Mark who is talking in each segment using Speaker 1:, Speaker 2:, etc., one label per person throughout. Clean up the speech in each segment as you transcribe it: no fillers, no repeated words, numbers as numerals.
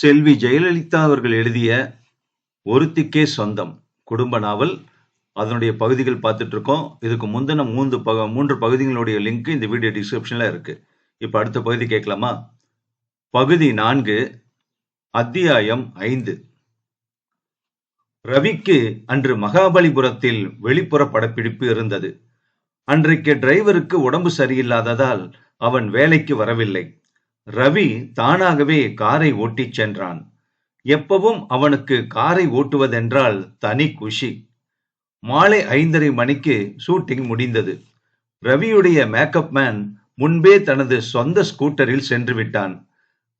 Speaker 1: செல்வி ஜெயலலிதா அவர்கள் எழுதிய ஒருத்திக்கே சொந்தம் குடும்ப நாவல். அதனுடைய பகுதிகள் பார்த்துட்டு இருக்கோம். இதுக்கு முந்தின மூன்று பகுதிகளுடைய லிங்க் இந்த வீடியோ டிஸ்கிரிப்ஷன்ல இருக்கு. இப்ப அடுத்த பகுதி கேட்கலாமா? பகுதி 4, அத்தியாயம் 5. ரவிக்கு அன்று மகாபலிபுரத்தில் வெளிப்புற படப்பிடிப்பு இருந்தது. அன்றைக்கு டிரைவருக்கு உடம்பு சரியில்லாததால் அவன் வேலைக்கு வரவில்லை. ரவி தானாகவே காரை ஓட்டிச் சென்றான். எப்பவும் அவனுக்கு காரை ஓட்டுவதென்றால் தனி குஷி. மாலை 5:30 மணிக்கு ஷூட்டிங் முடிந்தது. ரவியுடைய மேக்கப் மேன் முன்பே தனது சொந்த ஸ்கூட்டரில் சென்று விட்டான்.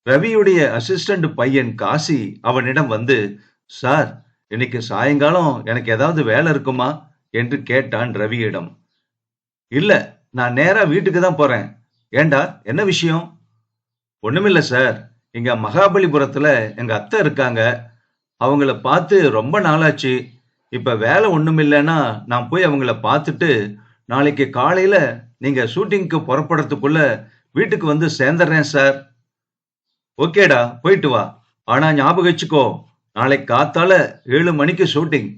Speaker 1: ரவியுடைய அசிஸ்டன்ட் பையன் காசி அவனிடம் வந்து, சார், இன்னைக்கு சாயங்காலம் எனக்கு ஏதாவது வேலை இருக்குமா என்று கேட்டான் ரவியிடம். இல்ல, நான் நேரா வீட்டுக்கு தான் போறேன். ஏண்டா, என்ன விஷயம்? ஒண்ணுமில்ல சார், இங்க மகாபலிபுரத்துல எங்க அத்தை இருக்காங்க. அவங்கள பார்த்து ரொம்ப நாளாச்சு. இப்ப வேலை ஒண்ணுமில்லைன்னா நான் போய் அவங்கள பார்த்துட்டு நாளைக்கு காலையில நீங்க ஷூட்டிங்க்கு புறப்படுறதுக்குள்ள வீட்டுக்கு வந்து சேர்ந்துடுறேன் சார். ஓகேடா, போயிட்டு வா. ஆனா ஞாபகம் வச்சுக்கோ, நாளைக்கு காத்தால 7 மணிக்கு ஷூட்டிங்.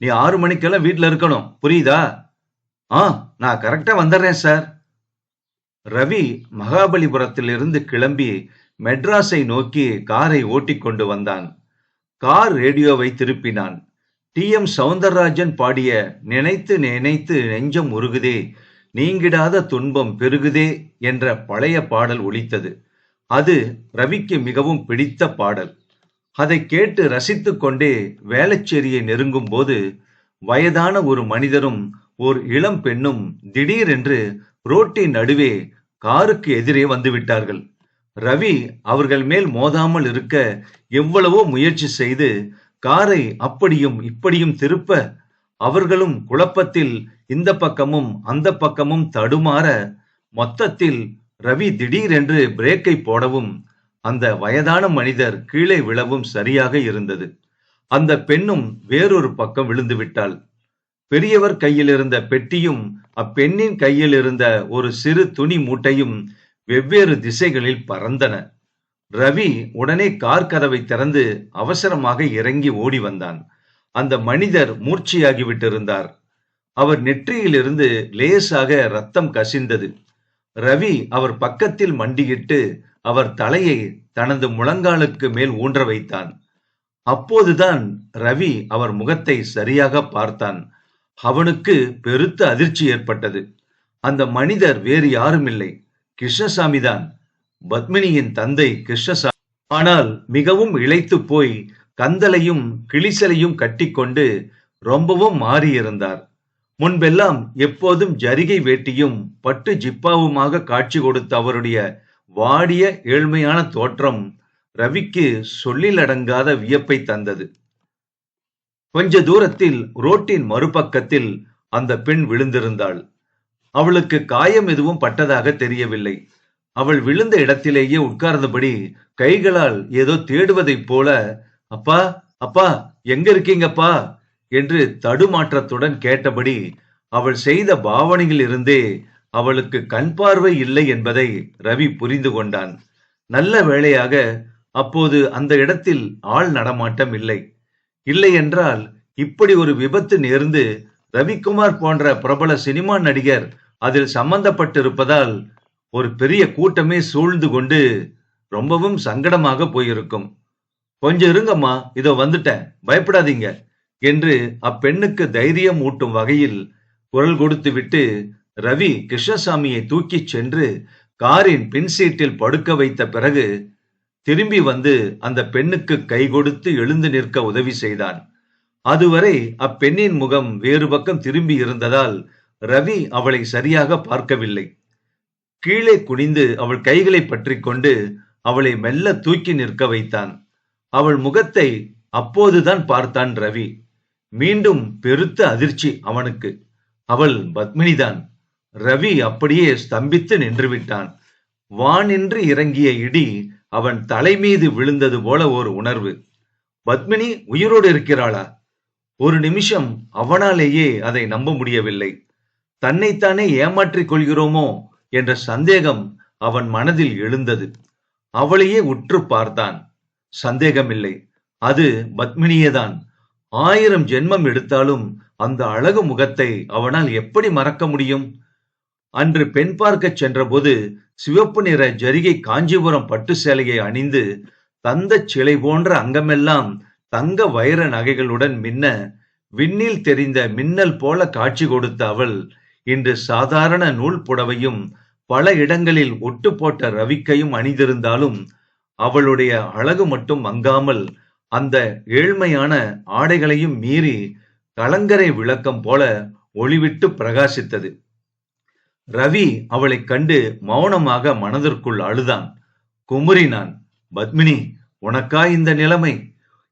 Speaker 1: நீ 6 மணிக்கெல்லாம் வீட்டுல இருக்கணும், புரியுதா? நான் கரெக்டா வந்துடுறேன் சார். ரவி மகாபலிபுரத்திலிருந்து கிளம்பி மெட்ராஸை நோக்கி காரை ஓட்டிக் கொண்டு வந்தான். கார் ரேடியோவை திருப்பினான். டி.எம். சௌந்தரராஜன் பாடிய நினைத்து நினைத்து நெஞ்சம் உருகுதே, நீங்கிடாத துன்பம் பெருகுதே என்ற பழைய பாடல் ஒலித்தது. அது ரவிக்கு மிகவும் பிடித்த பாடல். அதை கேட்டு ரசித்துக் கொண்டே வேளச்சேரியை நெருங்கும் போது வயதான ஒரு மனிதரும் ஒரு இளம் பெண்ணும் திடீரென்று ரோட்டின் நடுவே காருக்கு எதிரே வந்துவிட்டார்கள். ரவி அவர்கள் மேல் மோதாமல் இருக்க எவ்வளவோ முயற்சி செய்து காரை அப்படியும் இப்படியும் திருப்ப, அவர்களும் குழப்பத்தில் இந்த பக்கமும் அந்த பக்கமும் தடுமாற, மொத்தத்தில் ரவி திடீரென்று பிரேக்கை போடவும் அந்த வயதான மனிதர் கீழே விழவும் சரியாக இருந்தது. அந்த பெண்ணும் வேறொரு பக்கம் விழுந்து விட்டாள். பெரியவர் கையில் இருந்த பெட்டியும் அப்பெண்ணின் கையில் இருந்த ஒரு சிறு துணி மூட்டையும் வெவ்வேறு திசைகளில் பறந்தன. ரவி உடனே கார் கதவை திறந்து அவசரமாக இறங்கி ஓடி வந்தான். அந்த மனிதர் மூர்ச்சையாகி விட்டிருந்தார். அவர் நெற்றியிலிருந்து லேசாக ரத்தம் கசிந்தது. ரவி அவர் பக்கத்தில் மண்டியிட்டு அவர் தலையை தனது முழங்காலுக்கு மேல் ஊன்ற வைத்தான். அப்போதுதான் ரவி அவர் முகத்தை சரியாக பார்த்தான். அவனுக்கு பெருத்த அதிர்ச்சி ஏற்பட்டது. அந்த மனிதர் வேறு யாரும் இல்லை, கிருஷ்ணசாமிதான், பத்மினியின் தந்தை கிருஷ்ணசாமி. ஆனால் மிகவும் இளைத்து போய் கந்தலையும் கிளிசலையும் கட்டிக்கொண்டு ரொம்பவும் மாறியிருந்தார். முன்பெல்லாம் எப்போதும் ஜரிகை வேட்டியும் பட்டு ஜிப்பாவுமாக காட்சி கொடுத்த அவருடைய வாடிய ஏழ்மையான தோற்றம் ரவிக்கு சொல்லிலடங்காத வியப்பை தந்தது. கொஞ்ச தூரத்தில் ரோட்டின் மறுபக்கத்தில் அந்த பெண் விழுந்திருந்தாள். அவளுக்கு காயம் எதுவும் பட்டதாக தெரியவில்லை. அவள் விழுந்த இடத்திலேயே உட்கார்ந்தபடி கைகளால் ஏதோ தேடுவதைப் போல, அப்பா, அப்பா, எங்க இருக்கீங்கப்பா என்று தடுமாற்றத்துடன் கேட்டபடி அவள் செய்த பாவனையில் இருந்தே அவளுக்கு கண் பார்வை இல்லை என்பதை ரவி புரிந்து கொண்டான். நல்ல வேளையாக அப்போது அந்த இடத்தில் ஆள் நடமாட்டம் இல்லை. இல்லை என்றால் இப்படி ஒரு விபத்து நேர்ந்து ரவிக்குமார் போன்ற பிரபல சினிமா நடிகர் அதில் சம்பந்தப்பட்டிருப்பதால் ஒரு பெரிய கூட்டமே சூழ்ந்து கொண்டு ரொம்பவும் சங்கடமாக போயிருக்கும். கொஞ்சம் இருங்கம்மா, இதோ வந்துட்டேன், பயப்படாதீங்க என்று அப்பெண்ணுக்கு தைரியம் ஊட்டும் வகையில் குரல் கொடுத்து விட்டு ரவி கிருஷ்ணசாமியை தூக்கிச் சென்று காரின் பின் சீட்டில் படுக்க வைத்த பிறகு திரும்பி வந்து அந்த பெண்ணுக்கு கை கொடுத்து எழுந்து நிற்க உதவி செய்தான். அதுவரை அப்பெண்ணின் முகம் வேறு பக்கம் திரும்பி இருந்ததால் ரவி அவளை சரியாக பார்க்கவில்லை. கீழே குனிந்து அவள் கைகளை பற்றி கொண்டு அவளை மெல்ல தூக்கி நிற்க வைத்தான். அவள் முகத்தை அப்போதுதான் பார்த்தான் ரவி. மீண்டும் பெருத்த அதிர்ச்சி அவனுக்கு. அவள் பத்மினிதான். ரவி அப்படியே ஸ்தம்பித்து நின்று விட்டான். வானின்று இறங்கிய இடி அவன் தலை மீது விழுந்தது போல ஒரு உணர்வு. பத்மினி உயிரோடு இருக்கிறாளா? ஒரு நிமிஷம் அவனாலேயே அதை நம்ப முடியவில்லை. தன்னைத்தானே ஏமாற்றிக் கொள்கிறோமோ என்ற சந்தேகம் அவன் மனதில் எழுந்தது. அவளையே உற்று பார்த்தான். சந்தேகமில்லை, அது பத்மினியேதான். 1000 ஜென்மம் எடுத்தாலும் அந்த அழகு முகத்தை அவனால் எப்படி மறக்க முடியும்? அன்று பெண் பார்க்கச் சென்றபோது சிவப்பு நிற ஜரிகை காஞ்சிபுரம் பட்டு சேலையை அணிந்து தந்தச் சிலை போன்ற அங்கமெல்லாம் தங்க வைர நகைகளுடன் மின்ன விண்ணில் தெரிந்த மின்னல் போல காட்சி கொடுத்த அவள் இன்று சாதாரண நூல் புடவையும் பல இடங்களில் ஒட்டு போட்ட ரவிக்கையும் அணிந்திருந்தாலும் அவளுடைய அழகு மட்டும் மங்காமல் அந்த ஏழ்மையான ஆடைகளையும் மீறி கலங்கரை விளக்கம் போல ஒளிவிட்டு பிரகாசித்தது. ரவி அவளைக் கண்டு மௌனமாக மனதிற்குள் அழுதான், குமுறினான். பத்மினி, உனக்கா இந்த நிலைமை?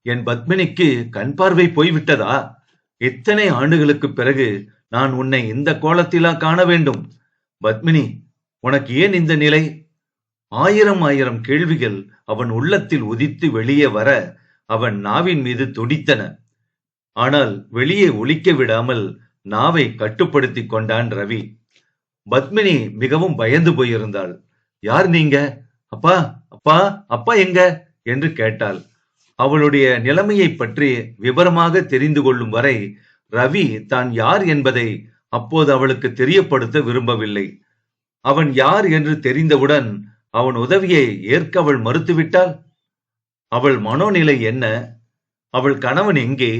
Speaker 1: என் பத்மினிக்கு கண் பார்வை போய்விட்டதா? இத்தனை ஆண்டுகளுக்கு பிறகு நான் உன்னை இந்த கோலத்திலா காண வேண்டும்? பத்மினி, உனக்கு ஏன் இந்த நிலை? ஆயிரம் ஆயிரம் கேள்விகள் அவன் உள்ளத்தில் உதித்து வெளியே வர அவன் நாவின் மீது துடித்தன. ஆனால் வெளியே ஒலிக்க விடாமல் நாவை கட்டுப்படுத்தி கொண்டான் ரவி. பத்மினி மிகவும் பயந்து போயிருந்தாள். யார் நீங்க? அப்பா, அப்பா, அப்பா எங்க என்று கேட்டாள். அவளுடைய நிலைமையை பற்றி விவரமாக தெரிந்து கொள்ளும் வரை ரவி தான் யார் என்பதை அப்போது அவளுக்கு தெரியப்படுத்த விரும்பவில்லை. அவன் யார் என்று தெரிந்தவுடன் அவன் உதவியை ஏற்க அவள் மறுத்துவிட்டாள். அவள் மனோநிலை என்ன? அவள் கணவன் எங்கே?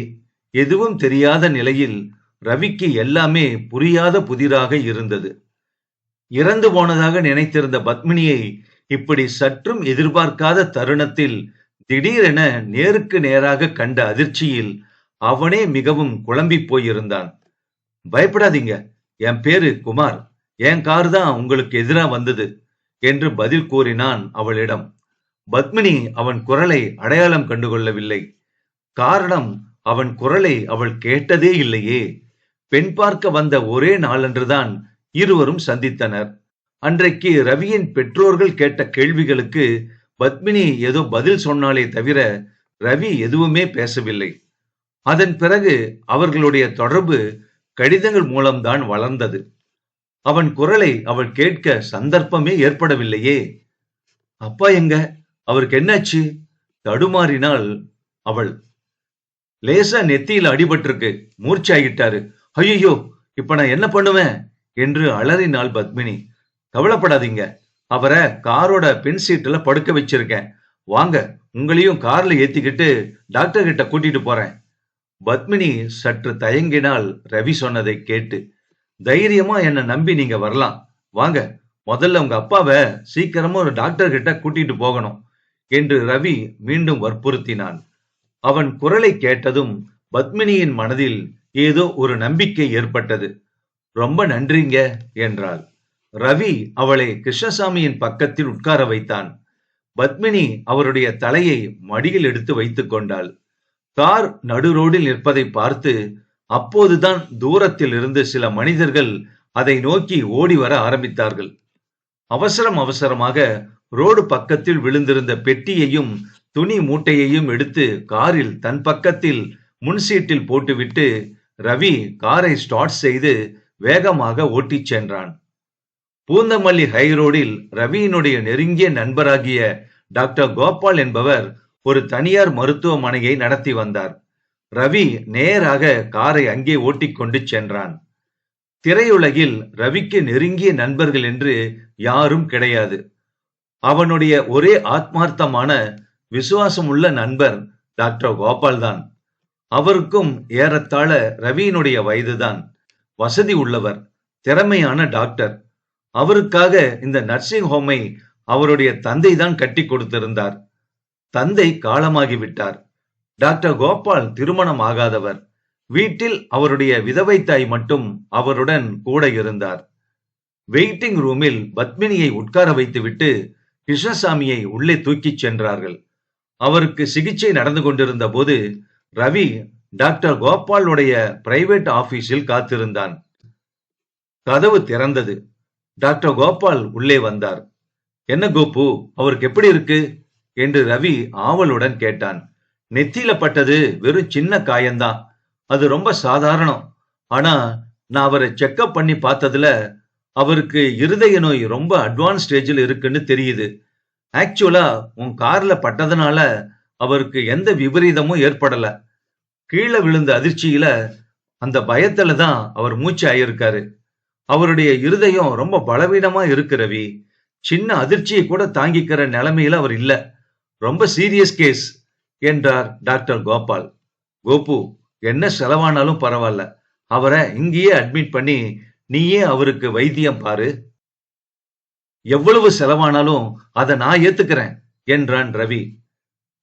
Speaker 1: எதுவும் தெரியாத நிலையில் ரவிக்கு எல்லாமே புரியாத புதிராக இருந்தது. இறந்து போனதாக நினைத்திருந்த பத்மினியை இப்படி சற்றும் எதிர்பார்க்காத தருணத்தில் திடீரென நேருக்கு நேராக கண்ட அதிர்ச்சியில் அவனே மிகவும் குழம்பி போயிருந்தான். பயப்படாதீங்க, என் பேரு குமார், என் கார் தான் உங்களுக்கு எதிரா வந்தது என்று பதில் கூறினான் அவளிடம். பத்மினி அவன் குரலை அடையாளம் கண்டுகொள்ளவில்லை. காரணம், அவன் குரலை அவள் கேட்டதே இல்லையே. பெண் பார்க்க வந்த ஒரே நாளன்றுதான் இருவரும் சந்தித்தனர். அன்றைக்கு ரவியின் பெற்றோர்கள் கேட்ட கேள்விகளுக்கு பத்மினி ஏதோ பதில் சொன்னாலே தவிர ரவி எதுவுமே பேசவில்லை. அதன் பிறகு அவர்களுடைய தொடர்பு கடிதங்கள் மூலம்தான் வளர்ந்தது. அவன் குரலை அவள் கேட்க சந்தர்ப்பமே ஏற்படவில்லையே. அப்பா எங்க? அவருக்கு என்னாச்சு? தடுமாறினாள் அவள். லேசா நெத்தியில அடிபட்டிருக்கு, மூர்ச்சாகிட்டாரு. ஐயோ, இப்ப நான் என்ன பண்ணுவேன் என்று அலறினாள் பத்மினி. கவலைப்படாதீங்க, அவரை காரோட பின் சீட்டுல படுக்க வச்சிருக்கேன். வாங்க, உங்களையும் கார்ல ஏத்திக்கிட்டு டாக்டர் கிட்ட கூட்டிட்டு போறேன். பத்மினி சற்று தயங்கினாள் ரவி சொன்னதை கேட்டு. தைரியமா என்ன நம்பி நீங்க வரலாம். வாங்க, முதல்ல உங்க அப்பாவை சீக்கிரமா ஒரு டாக்டர் கிட்ட கூட்டிட்டு போகணும் என்று ரவி மீண்டும் வற்புறுத்தினான். அவன் குரலை கேட்டதும் பத்மினியின் மனதில் ஏதோ ஒரு நம்பிக்கை ஏற்பட்டது. ரொம்ப நன்றிங்க என்றாள். ரவி அவளை கிருஷ்ணசாமியின் பக்கத்தில் உட்கார வைத்தான். பத்மினி அவருடைய தலையை மடியில் எடுத்து வைத்துக் கொண்டாள். கார் நடு ரோடில் நிற்பதை பார்த்து அப்போதுதான் தூரத்தில் இருந்து சில மனிதர்கள் அதை நோக்கி ஓடி வர ஆரம்பித்தார்கள். அவசரமாக ரோடு பக்கத்தில் விழுந்திருந்த பெட்டியையும் துணி மூட்டையையும் எடுத்து காரில் தன் பக்கத்தில் முன்சீட்டில் போட்டுவிட்டு ரவி காரை ஸ்டார்ட் செய்து வேகமாக ஓட்டிச் சென்றான். பூந்தமல்லி ஹைரோடில் ரவியினுடைய நெருங்கிய நண்பராகிய டாக்டர் கோபால் என்பவர் ஒரு தனியார் மருத்துவமனையை நடத்தி வந்தார். ரவி நேராக காரை அங்கே ஓட்டிக்கொண்டு சென்றான். திரையுலகில் ரவிக்கு நெருங்கிய நண்பர்கள் என்று யாரும் கிடையாது. அவனுடைய ஒரே ஆத்மார்த்தமான விசுவாசமுள்ள நண்பர் டாக்டர் கோபால் தான். அவருக்கும் ஏறத்தாழ ரவியினுடைய வயதுதான். வசதி உள்ளவர், திறமையான டாக்டர். அவருக்காக இந்த நர்சிங் ஹோமை அவருடைய தந்தை தான் கட்டி கொடுத்திருந்தார். தந்தை காலமாகிவிட்டார். டாக்டர் கோபால் திருமணம் ஆகாதவர். வீட்டில் அவருடைய விதவை தாய் மட்டும் அவருடன் கூட இருந்தார். வெயிட்டிங் ரூமில் பத்மினியை உட்கார வைத்துவிட்டு கிருஷ்ணசாமியை உள்ளே தூக்கிச் சென்றார்கள். அவருக்கு சிகிச்சை நடந்து கொண்டிருந்த போது ரவி டாக்டர் கோபாலுடைய பிரைவேட் ஆபீஸில் காத்திருந்தான். கதவு திறந்தது. டாக்டர் கோபால் உள்ளே வந்தார். என்ன கோபு, அவருக்கு எப்படி இருக்கு என்று ரவி ஆவலுடன் கேட்டான். நெத்தியில பட்டது வெறும் சின்ன காயம்தான், அது ரொம்ப சாதாரணம். ஆனா நான் அவரை செக்அப் பண்ணி பார்த்ததுல அவருக்கு இருதய நோய் ரொம்ப அட்வான்ஸ் ஸ்டேஜில் இருக்குன்னு தெரியுது. ஆக்சுவலா உன் கார்ல பட்டதுனால அவருக்கு எந்த விபரீதமும் ஏற்படல. கீழே விழுந்த அதிர்ச்சியில அந்த பயத்துல தான் அவர் மூச்சு ஆயிருக்காரு. அவருடைய இருதயம் ரொம்ப பலவீனமா இருக்கு ரவி. சின்ன அதிர்ச்சியை கூட தாங்கிக்கிற நிலைமையில அவர் இல்ல. ரொம்ப சீரியஸ் கேஸ் என்றார் டாக்டர் கோபால். கோபு, என்ன செலவானாலும் பரவாயில்ல, அவரை இங்கேயே அட்மிட் பண்ணி நீயே அவருக்கு வைத்தியம் பாரு. எவ்வளவு செலவானாலும் அதை நான் ஏத்துக்கிறேன் என்றான் ரவி.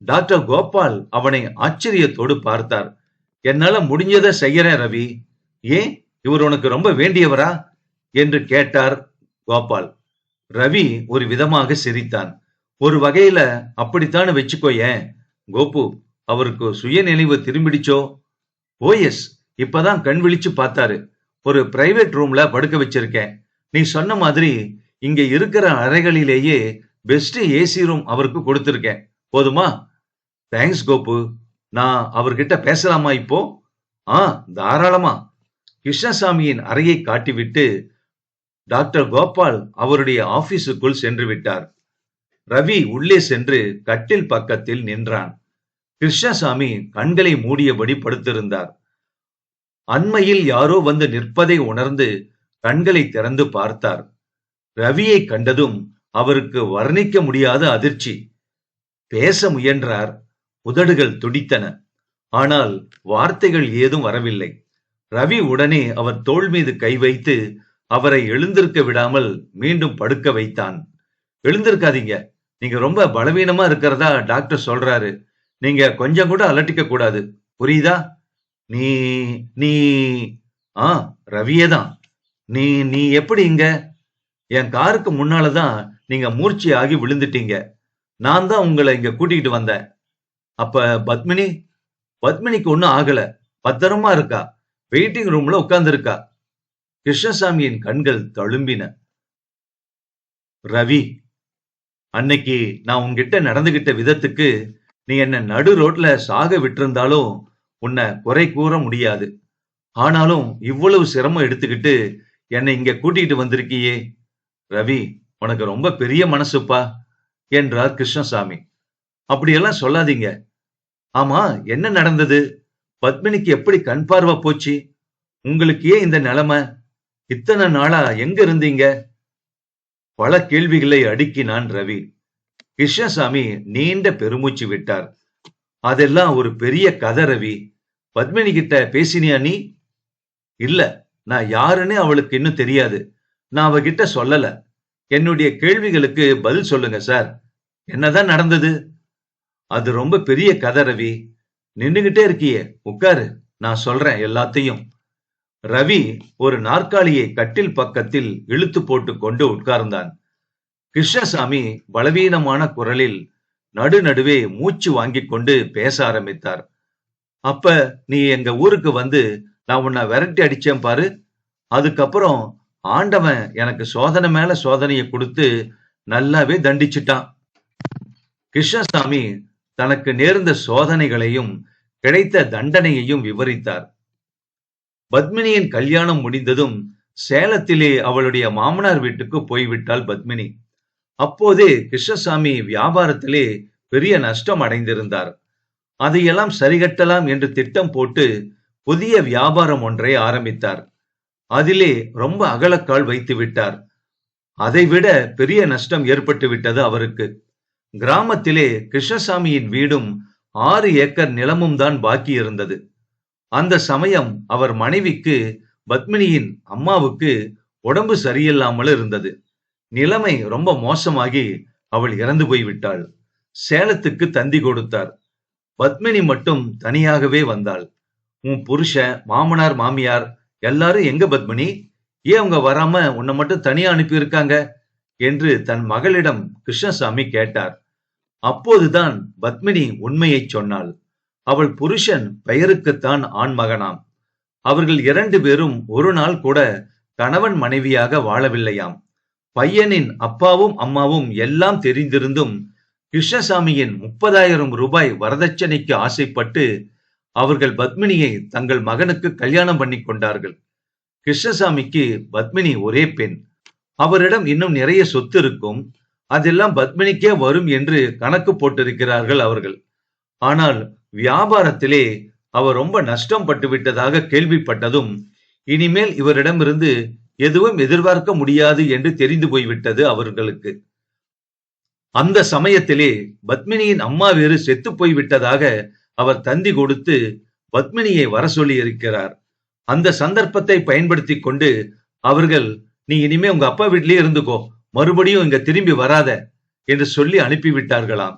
Speaker 1: டாக்டர் கோபால் அவனை ஆச்சரியத்தோடு பார்த்தார். என்னால முடிஞ்சதை செய்யறேன் ரவி. ஏன், இவர் உனக்கு ரொம்ப வேண்டியவரா என்று கேட்டார் கோபால். ரவி ஒரு விதமாக சிரித்தான். ஒரு வகையில அப்படித்தான் வச்சுக்கோயேன். கோபு, அவருக்கு சுயநினைவு திரும்பிடுச்சோ? ஓ எஸ், இப்பதான் கண் விழிச்சு பார்த்தாரு. ஒரு பிரைவேட் ரூம்ல படுக்க வச்சிருக்கேன். நீ சொன்ன மாதிரி இங்க இருக்கிற அறைகளிலேயே பெஸ்ட் ஏசி ரூம் அவருக்கு கொடுத்திருக்கேன். போதுமா? தேங்க்ஸ் கோபு. நான் அவர்கிட்ட பேசலாமா இப்போ? தாராளமா. கிருஷ்ணசாமியின் அறையை காட்டிவிட்டு டாக்டர் கோபால் அவருடைய ஆபீஸுக்குள் சென்று விட்டார். ரவி உள்ளே சென்று கட்டில் பக்கத்தில் நின்றான். கிருஷ்ணசாமி கண்களை மூடியபடி படுத்திருந்தார். அண்மையில் யாரோ வந்து நிற்பதை உணர்ந்து கண்களை திறந்து பார்த்தார். ரவியை கண்டதும் அவருக்கு வர்ணிக்க முடியாத அதிர்ச்சி. பேச முயன்றார். உதடுகள் துடித்தன. ஆனால் வார்த்தைகள் ஏதும் வரவில்லை. ரவி உடனே அவர் தோள் மீது கை வைத்து அவரை எழுந்திருக்க விடாமல் மீண்டும் படுக்க வைத்தான். எழுந்திருக்காதீங்க, நீங்க ரொம்ப பலவீனமா இருக்கிறதா டாக்டர் சொல்றாரு. நீங்க கொஞ்சம் கூட அலட்டிக்க கூடாது, புரியுதா? நீ நீ ரவியேதான். நீ நீ எப்படி இங்க? என் காருக்கு முன்னாலதான் நீங்க மூர்ச்சி ஆகி விழுந்துட்டீங்க. நான் தான் உங்களை இங்க கூட்டிகிட்டு வந்தேன். அப்ப பத்மினி? பத்மினிக்கு ஒண்ணும் ஆகல, பத்திரமா இருக்கா. வெயிட்டிங் ரூம்ல உட்கார்ந்து இருக்கா. கிருஷ்ணசாமியின் கண்கள் தழும்பின. ரவி, அன்னைக்கு நான் உன்கிட்ட நடந்துகிட்ட விதத்துக்கு நீ என்ன நடு ரோட்ல சாக விட்டிருந்தாலும் உன்னை குறை கூற முடியாது. ஆனாலும் இவ்வளவு சிரமம் எடுத்துக்கிட்டு என்னை இங்க கூட்டிகிட்டு வந்திருக்கியே ரவி, உனக்கு ரொம்ப பெரிய மனசுப்பா என்றார் கிருஷ்ணசாமி. அப்படியெல்லாம் சொல்லாதீங்க. ஆமா, என்ன நடந்தது? பத்மினிக்கு எப்படி கண் பார்வை போச்சு? உங்களுக்கு ஏன் இந்த நிலைமை? இத்தனை நாளா எங்க இருந்தீங்க? பல கேள்விகளை அடுக்கினான் ரவி. கிருஷ்ணசாமி நீண்ட பெருமூச்சு விட்டார். அதெல்லாம் ஒரு பெரிய கதை ரவி. பத்மினி கிட்ட பேசினியா நீ? இல்ல, நான் யாருன்னு அவளுக்கு இன்னும் தெரியாது. நான் அவகிட்ட சொல்லல. என்னுடைய கேள்விகளுக்கு பதில் சொல்லுங்க சார். என்னதான் நடந்தது? அது ரொம்ப பெரிய கதை ரவி. நின்னுகிட்டே இருக்கியே, உட்காரு, நான் சொல்றேன் எல்லாத்தையும். ரவி ஒரு நாற்காலியை கட்டில் பக்கத்தில் இழுத்து போட்டு கொண்டு உட்கார்ந்தான். கிருஷ்ணசாமி பலவீனமான குரலில் நடுநடுவே மூச்சு வாங்கிக் கொண்டு பேச ஆரம்பித்தார். அப்ப நீ எங்க ஊருக்கு வந்து நான் உன்னை விரட்டி அடிச்சேன் பாரு. அதுக்கப்புறம் ஆண்டவன் எனக்கு சோதனை மேல சோதனையை கொடுத்து நல்லாவே தண்டிச்சுட்டான். கிருஷ்ணசாமி தனக்கு நேர்ந்த சோதனைகளையும் கிடைத்த தண்டனையையும் விவரித்தார். பத்மினியின் கல்யாணம் முடிந்ததும் சேலத்திலே அவளுடைய மாமனார் வீட்டுக்கு போய்விட்டாள் பத்மினி. அப்போதே கிருஷ்ணசாமி வியாபாரத்திலே பெரிய நஷ்டம் அடைந்திருந்தார். அதையெல்லாம் சரிகட்டலாம் என்று திட்டம் போட்டு புதிய வியாபாரம் ஒன்றை ஆரம்பித்தார். அதிலே ரொம்ப அகலக்கால் வைத்து விட்டார். அதைவிட பெரிய நஷ்டம் ஏற்பட்டு விட்டது அவருக்கு. கிராமத்திலே கிருஷ்ணசாமியின் வீடும் 6 ஏக்கர் நிலமும் தான் பாக்கி இருந்தது. அந்த சமயம் அவர் மனைவிக்கு, பத்மினியின் அம்மாவுக்கு உடம்பு சரியில்லாமல் இருந்தது. நிலைமை ரொம்ப மோசமாகி அவள் இறந்து போய்விட்டாள். சேலத்துக்கு தந்தி கொடுத்தார். பத்மினி மட்டும் தனியாகவே வந்தாள். உன் புருஷன், மாமனார், மாமியார் எல்லாரும் எங்க பத்மினி? ஏன் அவங்க வராம உன்னை மட்டும் தனியா அனுப்பி இருக்காங்க என்று தன் மகளிடம் கிருஷ்ணசாமி கேட்டார். அப்போதுதான் பத்மினி உண்மையை சொன்னாள். அவள் புருஷன் பெயருக்குத்தான் ஆண்மகனாம். அவர்கள் 2 பேரும் ஒரு நாள் கூட கணவன் மனைவியாக வாழவில்லையாம். பையனின் அப்பாவும் அம்மாவும் எல்லாம் தெரிந்திருந்தும் கிருஷ்ணசாமியின் 30,000 ரூபாய் வரதட்சணைக்கு ஆசைப்பட்டு அவர்கள் பத்மினியை தங்கள் மகனுக்கு கல்யாணம் பண்ணி கொண்டார்கள். கிருஷ்ணசாமிக்கு பத்மினி ஒரே பெண். அவரிடம் இன்னும் நிறைய சொத்து இருக்கும். அதெல்லாம் பத்மினிக்கே வரும் என்று கணக்கு போட்டிருக்கிறார்கள் அவர்கள். ஆனால் வியாபாரத்திலே அவர் ரொம்ப நஷ்டம் பட்டு விட்டதாக கேள்விப்பட்டதும் இனிமேல் இவரிடமிருந்து எதுவும் எதிர்பார்க்க முடியாது என்று தெரிந்து போய்விட்டது அவர்களுக்கு. அந்த சமயத்திலே பத்மினியின் அம்மா வேறு செத்து போய்விட்டதாக அவர் தந்தி கொடுத்து பத்மினியை வர சொல்லி இருக்கிறார். அந்த சந்தர்ப்பத்தை பயன்படுத்தி கொண்டு அவர்கள், நீ இனிமே உங்க அப்பா வீட்டிலேயே இருந்துக்கோ, மறுபடியும் இங்க திரும்பி வராத என்று சொல்லி அனுப்பிவிட்டார்களாம்.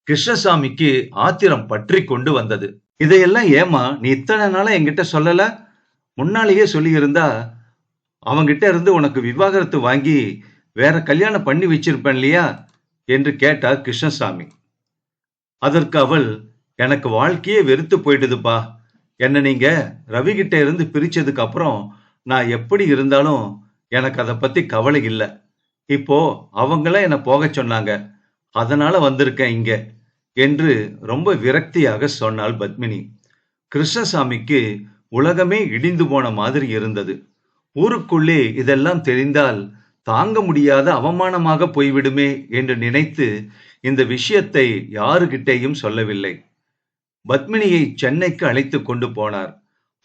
Speaker 1: கிருஷ்ணசாமிக்கு ஆத்திரம் பற்றி கொண்டு வந்தது. இதையெல்லாம் ஏமா நீ இத்தனை நாளா என்கிட்ட சொல்லல? முன்னாலேயே சொல்லி இருந்தா அவங்கிட்ட இருந்து உனக்கு விவாகரத்து வாங்கி வேற கல்யாணம் பண்ணி வச்சிருப்பேன் இல்லையா என்று கேட்டார் கிருஷ்ணசாமி. அதற்கு அவள், எனக்கு வாழ்க்கையே வெறுத்து போயிடுதுப்பா. என்ன நீங்க ரவி கிட்ட இருந்து பிரிச்சதுக்கு அப்புறம் நான் எப்படி இருந்தாலும் எனக்கு அதை பத்தி கவலை இல்லை. இப்போ அவங்கள என்ன போக சொன்னாங்க, அதனால வந்திருக்கேன் இங்க என்று ரொம்ப விரக்தியாக சொன்னாள் பத்மினி. கிருஷ்ணசாமிக்கு உலகமே இடிந்து போன மாதிரி இருந்தது. ஊருக்குள்ளே இதெல்லாம் தெரிந்தால் தாங்க முடியாத அவமானமாக போய்விடுமே என்று நினைத்து இந்த விஷயத்தை யாருகிட்டேயும் சொல்லவில்லை. பத்மினியை சென்னைக்கு அழைத்து கொண்டு போனார்.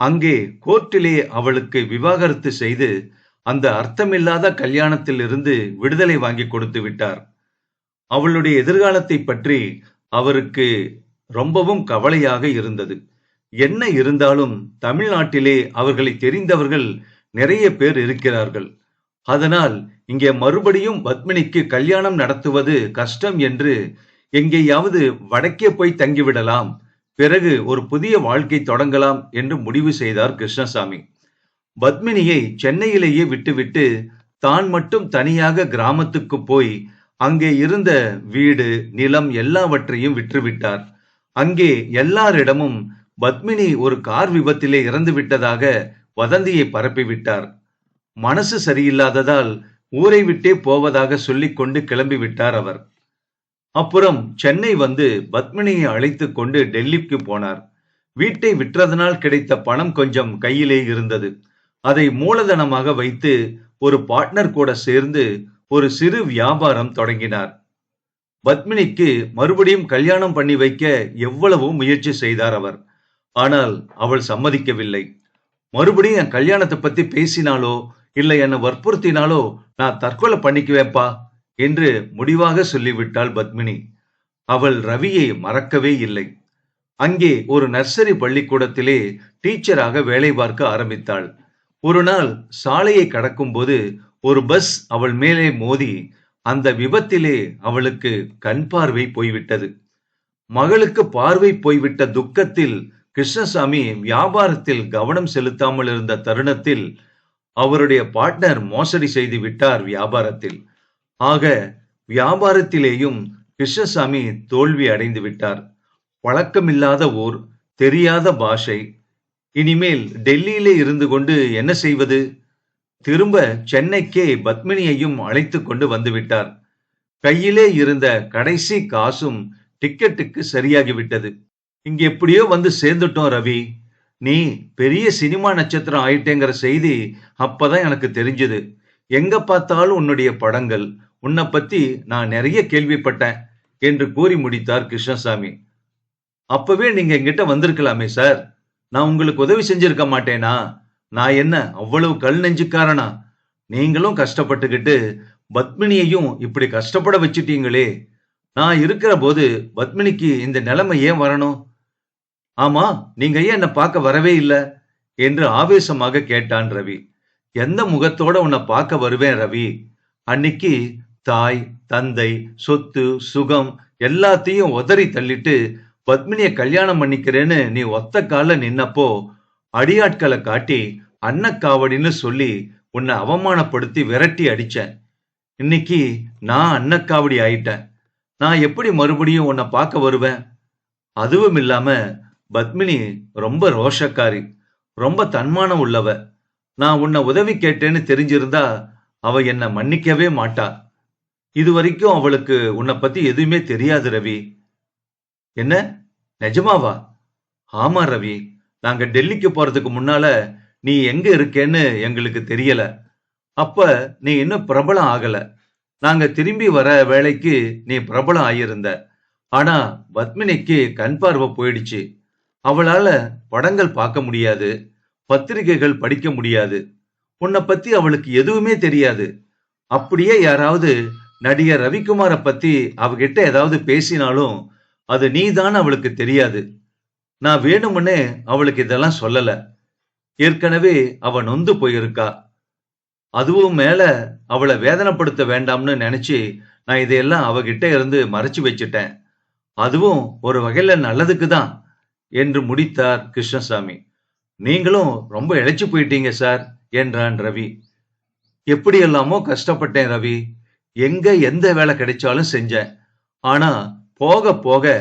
Speaker 1: அங்கே கோர்ட்டிலே அவளுக்கு விவாகரத்து செய்து அந்த அர்த்தமில்லாத கல்யாணத்தில் இருந்து விடுதலை வாங்கி கொடுத்து விட்டார். அவளுடைய எதிர்காலத்தை பற்றி அவருக்கு ரொம்பவும் கவலையாக இருந்தது. என்ன இருந்தாலும் தமிழ்நாட்டிலே அவர்களை தெரிந்தவர்கள் நிறைய பேர் இருக்கிறார்கள். அதனால் இங்கே மறுபடியும் பத்மினிக்கு கல்யாணம் நடத்துவது கஷ்டம் என்று எங்கேயாவது வடக்கே போய் தங்கிவிடலாம், பிறகு ஒரு புதிய வாழ்க்கை தொடங்கலாம் என்று முடிவு செய்தார் கிருஷ்ணசாமி. பத்மினியை சென்னையிலேயே விட்டுவிட்டு தான் மட்டும் தனியாக கிராமத்துக்கு போய் அங்கே இருந்த வீடு நிலம் எல்லாவற்றையும் விற்றுவிட்டார். அங்கே எல்லாரிடமும் பத்மினி ஒரு கார் விபத்திலே இறந்து விட்டதாக வதந்தியை பரப்பிவிட்டார். மனசு சரியில்லாததால் ஊரை விட்டே போவதாக சொல்லிக் கொண்டு கிளம்பி விட்டார் அவர். அப்புறம் சென்னை வந்து பத்மினியை அழைத்து கொண்டு டெல்லிக்கு போனார். வீட்டை விற்றதனால் கிடைத்த பணம் கொஞ்சம் கையிலே இருந்தது. அதை மூலதனமாக வைத்து ஒரு பார்ட்னர் கூட சேர்ந்து ஒரு சிறு வியாபாரம் தொடங்கினார். பத்மினிக்கு மறுபடியும் கல்யாணம் பண்ணி வைக்க எவ்வளவோ முயற்சி செய்தார் அவர். ஆனால் அவள் சம்மதிக்கவில்லை. மறுபடியும் என் கல்யாணத்தை பத்தி பேசினாலோ இல்லை என்னை வற்புறுத்தினாலோ நான் தற்கொலை பண்ணிக்குவேப்பா என்று முடிவாக சொல்லிவிட்டாள் பத்மினி. அவள் ரவியை மறக்கவே இல்லை. அங்கே ஒரு நர்சரி பள்ளிக்கூடத்திலே டீச்சராக வேலை பார்க்க ஆரம்பித்தாள். ஒரு நாள் சாலையை கடக்கும் போது ஒரு பஸ் அவள் மேலே மோதி அந்த விபத்திலே அவளுக்கு கண் பார்வை போய்விட்டது. மகளுக்கு பார்வை போய்விட்ட துக்கத்தில் கிருஷ்ணசாமி வியாபாரத்தில் கவனம் செலுத்தாமல் இருந்த தருணத்தில் அவருடைய பார்ட்னர் மோசடி செய்து விட்டார் வியாபாரத்தில். ஆக வியாபாரத்திலேயும் கிருஷ்ணசாமி தோல்வி அடைந்து விட்டார். பழக்கமில்லாத ஊர், தெரியாத பாஷை. இனிமேல் டெல்லியிலே இருந்து கொண்டு என்ன செய்வது? திரும்ப சென்னைக்கே பத்மினியையும் அழைத்து கொண்டு வந்துவிட்டார். கையிலே இருந்த கடைசி காசும் டிக்கெட்டுக்கு சரியாகிவிட்டது. இங்க எப்படியோ வந்து சேர்ந்துட்டோம் ரவி. நீ பெரிய சினிமா நட்சத்திரம் ஆயிட்டேங்கிற செய்தி அப்பதான் எனக்கு தெரிஞ்சது. எங்க பார்த்தாலும் உன்னுடைய படங்கள், உன்னை பத்தி நான் நிறைய கேள்விப்பட்டேன் என்று கூறி முடித்தார் கிருஷ்ணசாமி. அப்பவே நீங்க என்கிட்ட வந்திருக்கலாமே சார், நான் உங்களுக்கு உதவி செஞ்சிருக்க மாட்டேனா? நான் என்ன அவ்வளவு கல் நெஞ்சுக்காரனா? நீங்களும் கஷ்டப்பட்டுக்கிட்டு பத்மினியையும் இப்படி கஷ்டப்பட வச்சுட்டீங்களே. நான் இருக்கிற போது பத்மினிக்கு இந்த நிலைமை ஏன் வரணும்? ஆமா, நீங்க ஏன் என்ன பார்க்க வரவே இல்லை என்று ஆவேசமாக கேட்டான் ரவி. எந்த முகத்தோட உன்னை பார்க்க வருவேன் ரவி? அன்னைக்கு தாய் தந்தை சொத்து சுகம் எல்லாத்தையும் உதறி தள்ளிட்டு பத்மினிய கல்யாணம் பண்ணிக்கிறேன்னு நீ ஒத்த கால நின்னப்போ அடியாட்களை காட்டி அன்னக்காவடின்னு சொல்லி உன்னை அவமானப்படுத்தி விரட்டி அடிச்சேன். இன்னைக்கு நான் அன்னக்காவடி ஆயிட்டேன். நான் எப்படி மறுபடியும் உன்னை பார்க்க வருவேன்? அதுவும் இல்லாம பத்மினி ரொம்ப ரோஷக்காரி, ரொம்ப தன்மானம் உள்ளவ. நான் உன்னை உதவி கேட்டேன்னு தெரிஞ்சிருந்தா அவ என்ன மன்னிக்கவே மாட்டா. இது வரைக்கும் அவளுக்கு உன்னை பத்தி எதுவுமே தெரியாது ரவி. என்ன, நிஜமாவா? ஆமா ரவி, நாங்க டெல்லிக்கு போறதுக்கு முன்னால நீ எங்க இருக்கேன்னு எங்களுக்கு தெரியல. அப்ப நீ இன்னும் பிரபலம் ஆகல. நாங்க திரும்பி வர வேலைக்கு நீ பிரபலம் ஆகியிருந்த. ஆனா பத்மினிக்கு கண் பார்வை போயிடுச்சு. அவளால படங்கள் பார்க்க முடியாது, பத்திரிகைகள் படிக்க முடியாது. உன்னை பத்தி அவளுக்கு எதுவுமே தெரியாது. அப்படியே யாராவது நடிகர் ரவிக்குமார பத்தி அவகிட்ட ஏதாவது பேசினாலும் அது நீதான் அவளுக்கு தெரியாது. நான் வேணும்னே அவளுக்கு இதெல்லாம் சொல்லல. ஏற்கனவே அவ நொந்து போயிருக்கா. அதுவும் மேல அவளை வேதனைப்படுத்த வேண்டாம்னு நினைச்சு நான் இதையெல்லாம் அவகிட்ட இருந்து மறைச்சு வச்சுட்டேன். அதுவும் ஒரு வகையில நல்லதுக்கு தான் என்று முடித்தார் கிருஷ்ணசாமி. நீங்களும் ரொம்ப இழைச்சு போயிட்டீங்க சார் என்றான் ரவி. எப்படியெல்லாமோ கஷ்டப்பட்டேன் ரவி. எந்த வேலை கிடைச்சாலும் செஞ்சேன். ஆனா போக போக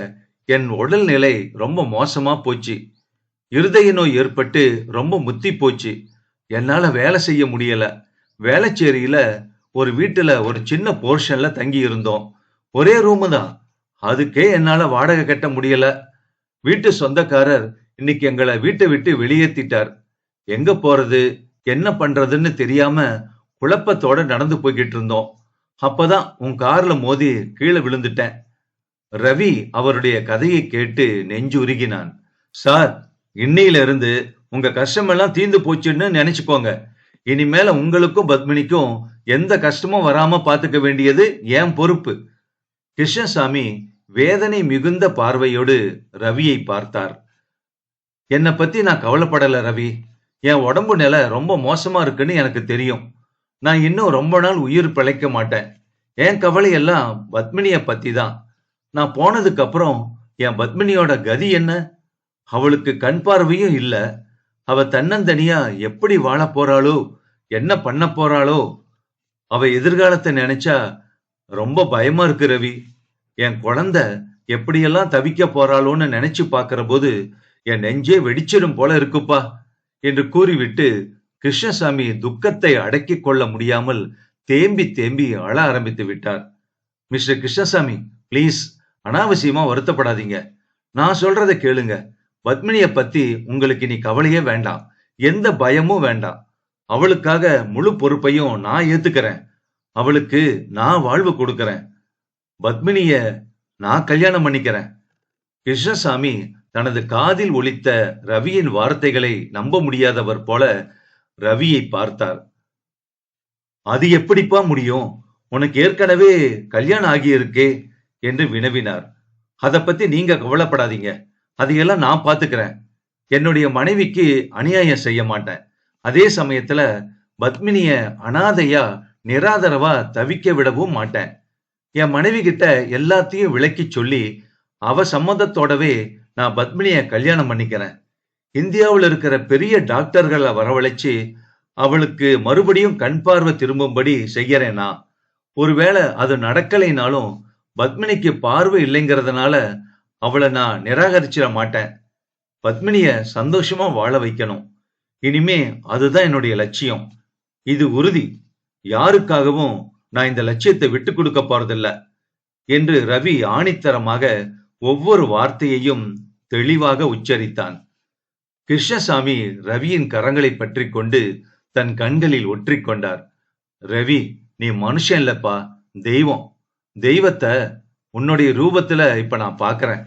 Speaker 1: என் உடல்நிலை ரொம்ப மோசமா போச்சு. இருதய நோய் ஏற்பட்டு ரொம்ப முத்தி போச்சு. என்னால வேலை செய்ய முடியல. வேளச்சேரியில ஒரு வீட்டுல ஒரு சின்ன போர்ஷன்ல தங்கி இருந்தோம். ஒரே ரூமு தான். அதுக்கே என்னால வாடகை கட்ட முடியல. வீட்டு சொந்தக்காரர் இன்னைக்கு எங்களை வீட்டை விட்டு வெளியேத்திட்டார். எங்க போறது என்ன பண்றதுன்னு தெரியாம குழப்பத்தோட நடந்து போய்கிட்டு இருந்தோம். அப்பதான் உன் கார்ல மோதி கீழே விழுந்துட்டேன். ரவி அவருடைய கதையை கேட்டு நெஞ்சு உருகினான். சார், இன்னையில இருந்து உங்க கஷ்டமெல்லாம் தீர்ந்து போச்சுன்னு நினைச்சுக்கோங்க. இனிமேல உங்களுக்கும் பத்மினிக்கும் எந்த கஷ்டமும் வராம பாத்துக்க வேண்டியது என் பொறுப்பு. கிருஷ்ணசாமி வேதனை மிகுந்த பார்வையோடு ரவியை பார்த்தார். என்னை பத்தி நான் கவலைப்படல ரவி. என் உடம்பு நிலை ரொம்ப மோசமா இருக்குன்னு எனக்கு தெரியும். நான் இன்னும் ரொம்ப நாள் உயிர் பிழைக்க மாட்டேன். என் கவலை எல்லாம் பத்மினிய பத்தி தான். நான் போனதுக்கு அப்புறம் என் பத்மினியோட கதி என்ன? அவளுக்கு கண் பார்வையும் இல்ல. அவ தன்னந்தனியா எப்படி வாழ போறாளோ, என்ன பண்ண போறாளோ? அவ எதிர்காலத்தை நினைச்சா ரொம்ப பயமா இருக்கு ரவி. என் குழந்தை எப்படியெல்லாம் தவிக்க போறாளோன்னு நினைச்சு பாக்குற போது என் நெஞ்சே வெடிச்சிடும் போல இருக்குப்பா என்று கூறிவிட்டு கிருஷ்ணசாமி துக்கத்தை அடக்கிக் கொள்ள முடியாமல் தேம்பி தேம்பி அழ ஆரம்பித்து விட்டார். மிஸ்டர் கிருஷ்ணசாமி, பிளீஸ் அனாவசியமா வருத்தப்படாதீங்க. நான் சொல்றதை கேளுங்க. பத்மினிய பத்தி உங்களுக்கு இனி கவலையே வேண்டாம். எந்த பயமும் வேண்டாம். அவளுக்காக முழு பொறுப்பையும் நான் ஏத்துக்கிறேன். அவளுக்கு நான் வாழ்வு கொடுக்கறேன். பத்மினிய நான் கல்யாணம் பண்ணிக்கிறேன். கிருஷ்ணசாமி தனது காதில் ஒலித்த ரவியின் வார்த்தைகளை நம்ப முடியாதவர் போல ரவியை பார்த்தார். அது எப்படிப்பா முடியும்? உனக்கு ஏற்கனவே கல்யாணம் ஆகியிருக்கே என்று வினவினார். அதை பத்தி நீங்க கவலைப்படாதீங்க. அதையெல்லாம் நான் பாத்துக்கிறேன். என்னுடைய மனைவிக்கு அநியாயம் செய்ய மாட்டேன். அதே சமயத்துல பத்மினிய அனாதையா நிராதரவா தவிக்க விடவும் மாட்டேன். என் மனைவி கிட்ட எல்லாத்தையும் விளக்கி சொல்லி அவ சம்மதத்தோடவே நான் பத்மினிய கல்யாணம் பண்ணிக்கிறேன். இந்தியாவில் இருக்கிற பெரிய டாக்டர்களை வரவழைச்சு அவளுக்கு மறுபடியும் கண் பார்வை திரும்பும்படி செய்யறேனா? ஒருவேளை அது நடக்கலைனாலும் பத்மினிக்கு பார்வை இல்லைங்கிறதுனால அவளை நான் நிராகரிச்சிட மாட்டேன். பத்மினிய சந்தோஷமா வாழ வைக்கணும். இனிமே அதுதான் என்னுடைய லட்சியம். இது உறுதி. யாருக்காகவும் நான் இந்த லட்சியத்தை விட்டு கொடுக்க போறதில்ல என்று ரவி ஆணித்தரமாக ஒவ்வொரு வார்த்தையையும் தெளிவாக உச்சரித்தான். கிருஷ்ணசாமி ரவியின் கரங்களை பற்றி கொண்டு தன் கண்களில் ஒற்றிக் கொண்டார். ரவி, நீ மனுஷன் இல்லப்பா, தெய்வம். தெய்வத்தை உன்னுடைய ரூபத்துல இப்ப நான் பாக்குறேன்.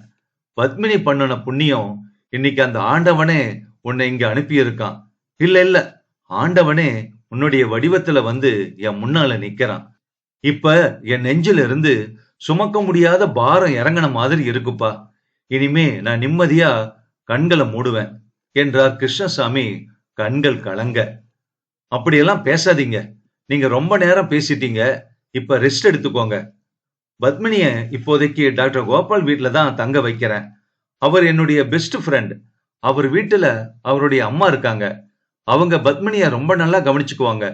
Speaker 1: பத்மினி பண்ணுன புண்ணியம் இன்னைக்கு அந்த ஆண்டவனே உன்னை இங்க அனுப்பியிருக்கான். இல்ல, ஆண்டவனே உன்னுடைய வடிவத்துல வந்து என் முன்னால நிக்கிறான். இப்ப என் நெஞ்சில இருந்து சுமக்க முடியாத பாரம் இறங்கின மாதிரி இருக்குப்பா. இனிமே நான் நிம்மதியா கண்களை மூடுவேன் என்றார் கிருஷ்ணசாமி கண்கள் கலங்க. அப்படியெல்லாம் பேசாதீங்க. நீங்க ரொம்ப நேரம் பேசிட்டீங்க. இப்ப ரெஸ்ட் எடுத்துக்கோங்க. பத்மினிய இப்போதைக்கு டாக்டர் கோபால் வீட்டுல தான் தங்க வைக்கிறேன். அவர் என்னுடைய பெஸ்ட் ஃப்ரெண்ட். அவர் வீட்டுல அவருடைய அம்மா இருக்காங்க. அவங்க பத்மினிய ரொம்ப நல்லா கவனிச்சுக்குவாங்க.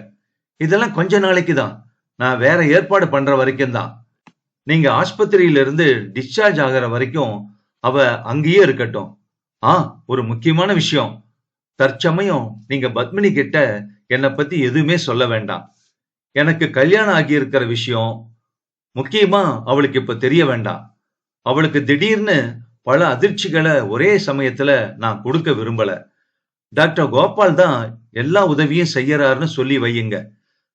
Speaker 1: இதெல்லாம் கொஞ்ச நாளைக்கு தான். நான் வேற ஏற்பாடு பண்ற வரைக்கும் தான். நீங்க ஆஸ்பத்திரியில இருந்து டிஸ்சார்ஜ் ஆகிற வரைக்கும் அவ அங்கேயே இருக்கட்டும். ஒரு முக்கியமான விஷயம். தற்சமயம் நீங்க பத்மினி கிட்ட என்னை பத்தி எதுவுமே சொல்ல வேண்டாம். எனக்கு கல்யாணம் ஆகி இருக்கிற விஷயம் முக்கியமா அவளுக்கு இப்ப தெரிய வேண்டாம். அவளுக்கு திடீர்னு பல அதிர்ச்சிகளை ஒரே சமயத்துல நான் கொடுக்க விரும்பல. டாக்டர் கோபால் தான் எல்லா உதவியும் செய்யறாருன்னு சொல்லி வையுங்க.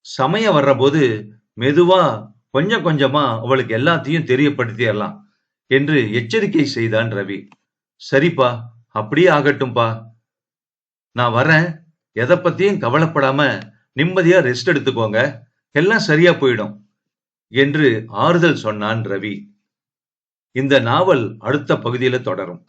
Speaker 1: சமயம் வர்ற போது மெதுவா கொஞ்சம் கொஞ்சமா அவளுக்கு எல்லாத்தையும் தெரியப்படுத்திடலாம். என்று எச்சரிக்கை செய்தான் ரவி. சரிப்பா, அப்படியே ஆகட்டும்பா. நான் வரேன். எதை பத்தியும் கவலைப்படாம நிம்மதியா ரெஸ்ட் எடுத்துக்கோங்க. எல்லாம் சரியா போயிடும் என்று ஆறுதல் சொன்னான் ரவி. இந்த நாவல் அடுத்த பகுதியில தொடரும்.